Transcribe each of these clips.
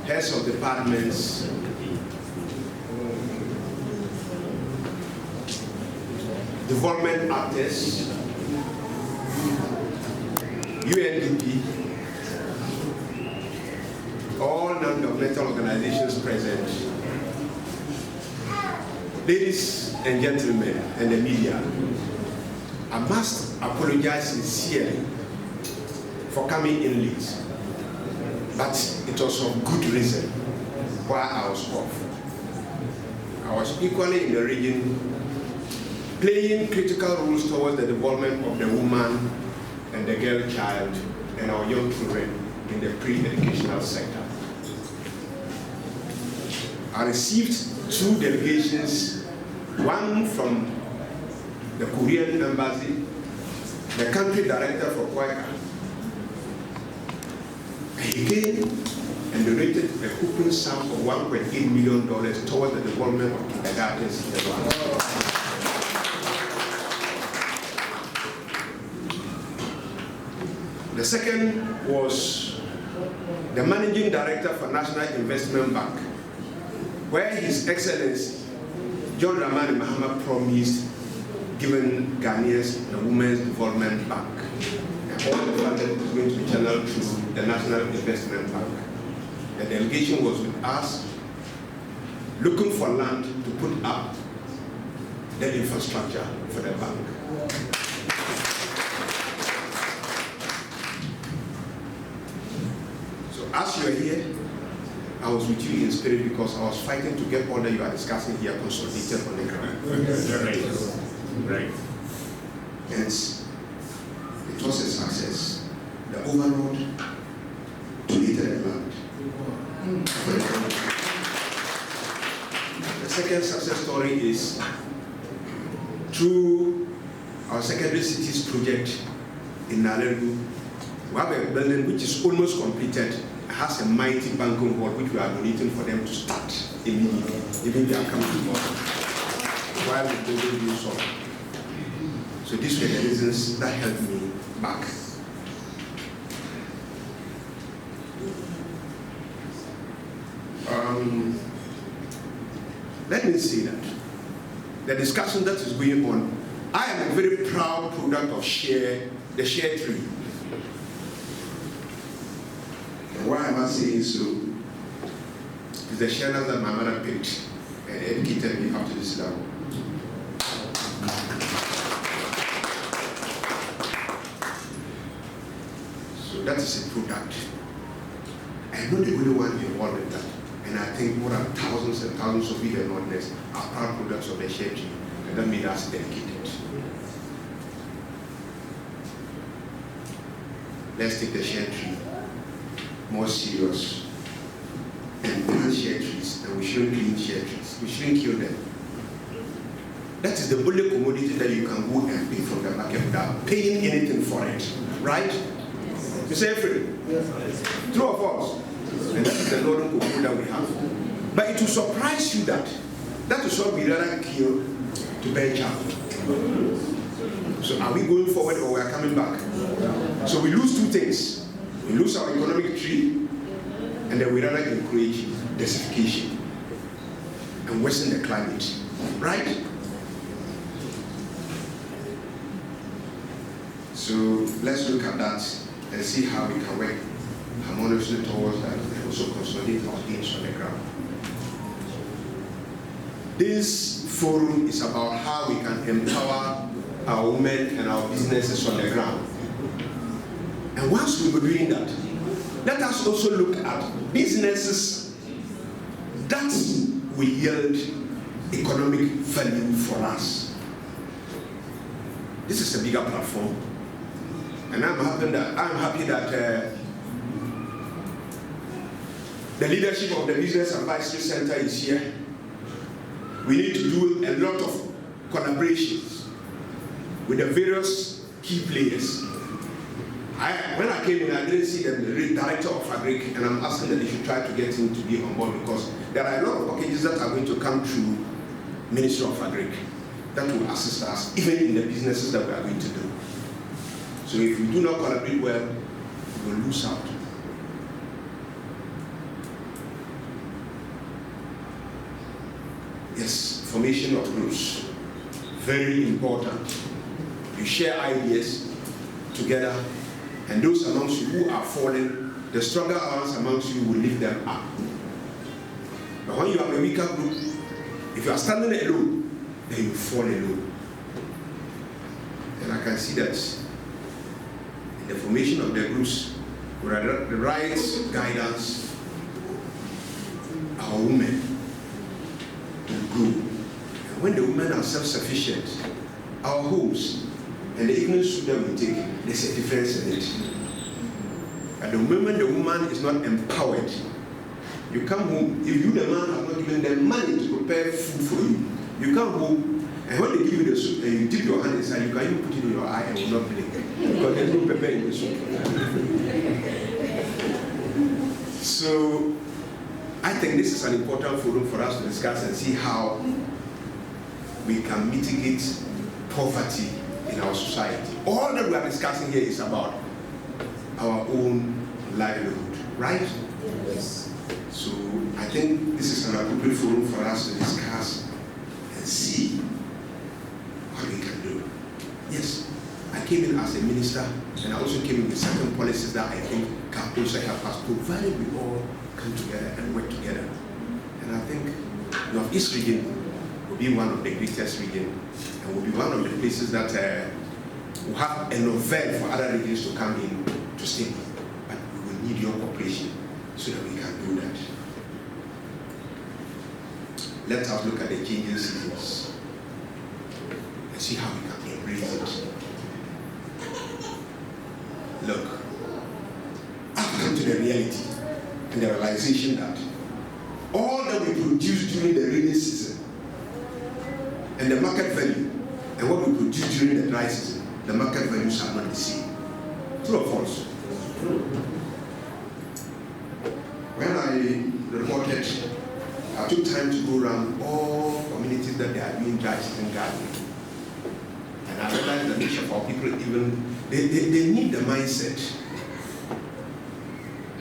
heads of departments, development actors, UNDP, all non-governmental organizations present, ladies and gentlemen, and the media, I must apologize sincerely for coming in late, but it was for good reason why I was off. I was equally in the region, playing critical roles towards the development of the woman and the girl child and our young children in the pre-educational sector. I received 2 delegations, one from the Korean embassy, the country director for Kwaika. He came and donated a whopping sum of $1.8 million towards the development of kindergartens in the world. The second was the managing director for National Investment Bank, where His Excellency John Dramani Mahama promised giving Ghanaians the Women's Development Bank, and all the funding is going to be channeled through the National Investment Bank. The delegation was with us, looking for land to put up the infrastructure for the bank. So as you are here, I was with you in spirit because I was fighting to get all that you are discussing here consolidated on the ground. Right. And it was a success. The overlord donated the land. The second success story is through our secondary cities project in Nalegu. We have a building which is almost completed. It has a mighty banquet hall which we are donating for them to start immediately. Even they are coming tomorrow. While the building is up. So these were the reasons that helped me back. Let me say that the discussion that is going on, I am a very proud product of the share tree. And why am I saying so? It's the shares that my mother picked and educated me up to this level. So that is a product. I'm not the only one involved in that. And I think more than thousands and thousands of people and others are proud products of the share tree, and that made us dedicated. Let's take the share tree more serious and plant share trees, and we shouldn't clean share trees. We shouldn't kill them. That is the only commodity that you can go and pick from the market without paying anything for it, right? You say free? Yes. True or false? And that is the Northern cocoa that we have. But it will surprise you that that is what we rather kill to bench out. So are we going forward or we are coming back? So we lose 2 things. We lose our economic tree, and then we rather encourage desertification and worsen the climate. Right? So let's look at that and see how we can work harmoniously towards that and also consolidate our gains on the ground. This forum is about how we can empower our women and our businesses on the ground. And once we are doing that, let us also look at businesses that will yield economic value for us. This is a bigger platform. And I'm happy that the leadership of the Business Advisory Center is here. We need to do a lot of collaborations with the various key players. When I came in, I didn't see the director of Agric, and I'm asking that they should try to get him to be on board because there are a lot of packages that are going to come through Ministry of Agric that will assist us, even in the businesses that we are going to do. So if we do not collaborate well, we will lose out. Yes, formation of groups. Very important. You share ideas together, and those amongst you who are falling, the stronger ones amongst you will lift them up. But when you have a weaker group, if you are standing alone, then you fall alone. And I can see that in the formation of the groups, with the right guidance, our women will grow. And when the women are self-sufficient, our homes and the ignorance that we take, there's a difference in it. At the moment the woman is not empowered, you come home, if you, the man, have not given them money to prepare food for you, you come home, and when they give you the soup and you dip your hand inside, you can even put it in your eye and will not blink, because there's no pepper in the soup. So, I think this is an important forum for us to discuss and see how we can mitigate poverty in our society. All that we are discussing here is about our own livelihood, right? Yes. So I think this is an appropriate forum for us to discuss and see what we can do. Yes, I came in as a minister, and I also came in with certain policies that I think can also help us, provided we all come together and work together. And I think Northeast region will be one of the greatest regions, and will be one of the places that will have a novel for other regions to come in to stay. But we will need your cooperation so that we can do that. Let us look at the changing seasons and see how we can embrace it. Look, I've come to the reality and the realization that all that we produce during the rainy season and the market value and what we produce during the dry season, the market values are not the same. True or false? When I reported, I took time to go around all communities that they are doing dry season gardening. And I realized that each of our people, even, they need the mindset.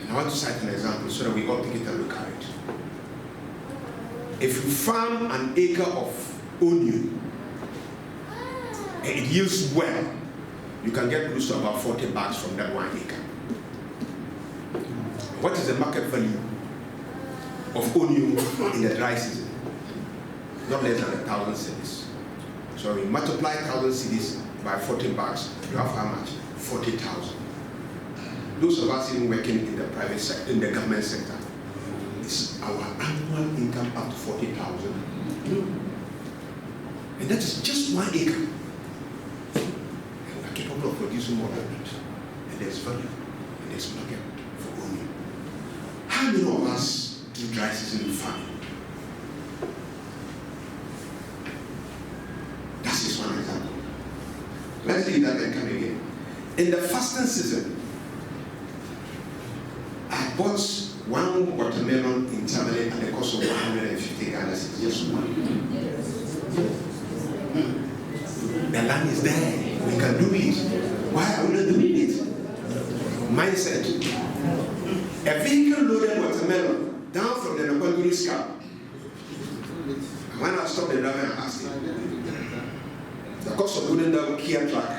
And I want to cite an example so that we all take it and look at it. If you farm an acre of onion and it yields well, you can get close to about 40 bags from that 1 acre. What is the market value of onion in the dry season? Not less than 1,000 cedis. So you multiply 1,000 cedis by 40 bags, you have how much? 40,000. Those of us even working in the private sector, in the government sector, is our annual income up to 40,000. And that is just 1 acre. And we are capable of producing more than that. And there's value, and there's market for onion. How many of us do dry season farming? That's just one example. Let's leave that and come again. In the fasting season, I bought 1 watermelon in Tamale at the cost of 150 Ghana cedis. Just one. The land is there. We can do it. Why are we not doing it? Mindset. A vehicle loaded watermelon down from the Nakpanduri scab. When I stopped the driver and asked him, the cost of loading that Kia truck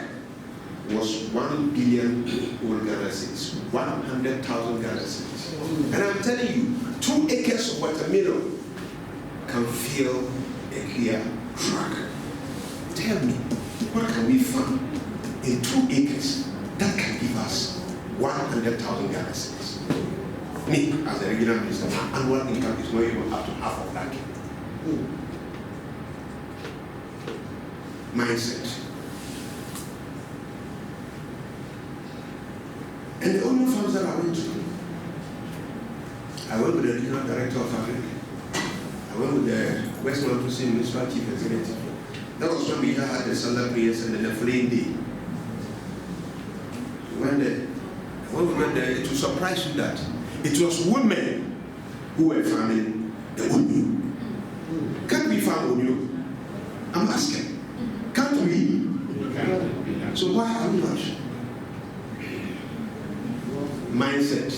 was 1 billion Ghana cedis, 100,000 Ghana cedis. And I'm telling you, 2 acres of watermelon can fill a Kia truck. Tell me, what can we farm in 2 acres that can give us 100,000 Ghana cedis? Me, as a regional minister, my annual income is not even up to half of that. Mindset. And the only farms that I went to, I went with the regional director of Africa. I went with the West Mountain Municipal Chief Executive. That was when we had the Sunday prayers and then the following day. When we went there, it will surprise you that it was women who were farming the onion. Can't we farm onion? I'm asking. Can't we? So why are we not? Mindset.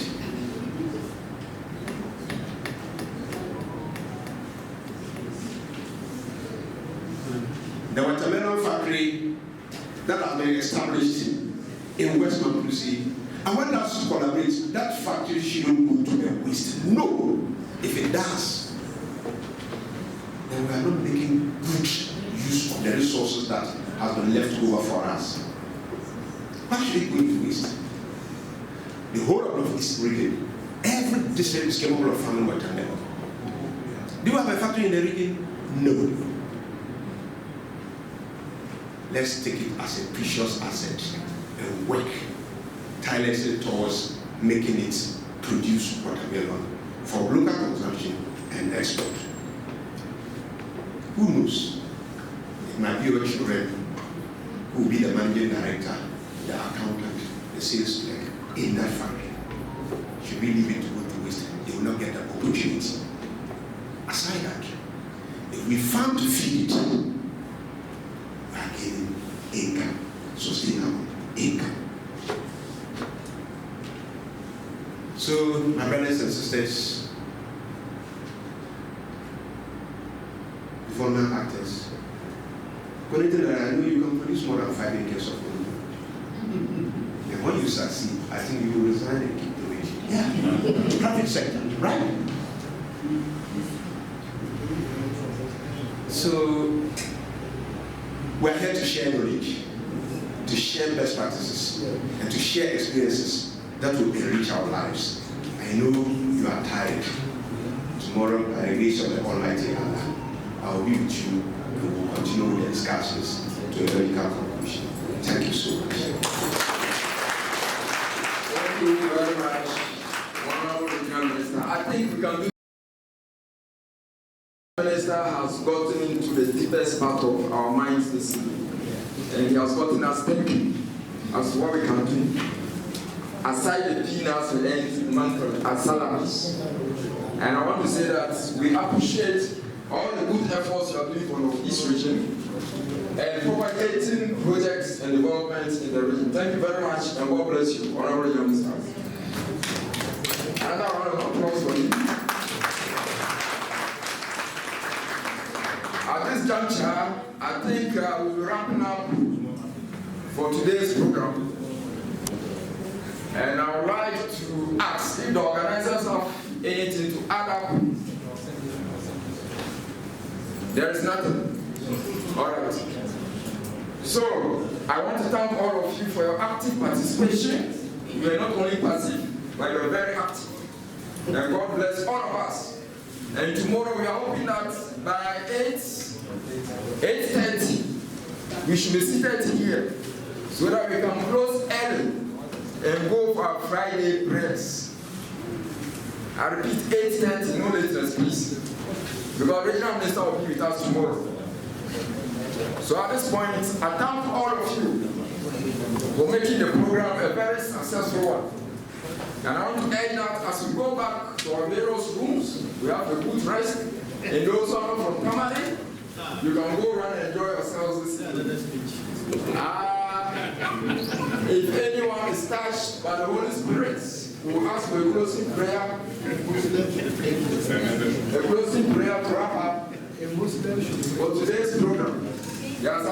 factory that has been established in West Bunkpurugu. I want us to collaborate. That factory shouldn't go to a waste. No. If it does, then we are not making good use of the resources that has been left over for us. Why should it go to waste? The whole of this region, every district is capable of farming watermelon. Do you have a factory in the region? No. Let's take it as a precious asset and work tirelessly towards making it produce watermelon for local consumption and export. Who knows? It might be your children who will be the managing director, the accountant, the sales clerk in that factory. Should we leave it to go to waste? They will not get the opportunity. Aside that, if we farm to feed it, we are gaining income, sustainable income. So, my brothers and sisters, former actors, connected that I know you can produce more than 5 acres of food. And when you succeed, I think you will resign and keep the wage. Yeah, private sector, right? So, we're here to share knowledge, to share best practices, and to share experiences that will enrich our lives. I know you are tired. Tomorrow, by the grace of the Almighty Allah, I will be with you and we will continue with the discussions to a logical conclusion. Thank you so much. Thank you very much, Honorable Regional Minister. I think we can do. The Minister has gotten into the deepest part of our minds this evening, and he has gotten us thinking as to what we can do. Aside the peanuts we earn monthly as salaries. And I want to say that we appreciate all the good efforts you are doing for this region and propagating projects and developments in the region. Thank you very much and God bless you, Honorable Regional Minister. Another round of applause for you. At this juncture, I think we'll be wrapping up for today's program. And I would like to ask if the organizers have anything to add up. There is nothing. All right. So, I want to thank all of you for your active participation. You are not only passive, but you are very active. And God bless all of us. And tomorrow we are hoping that by 8:30, we should be seated here so that we can close early and go for our Friday prayers. I repeat, 8:30, no later, please. Because Regional Minister will be with us tomorrow. So at this point, I thank all of you for making the program a very successful one. And I want to add that as we go back to our various rooms, we have a good rest. And those who are from Tamale, you can go run and enjoy yourselves this evening. If anyone is touched by the Holy Spirit, we will ask for a closing prayer. A closing prayer to wrap up for today's program. Yes,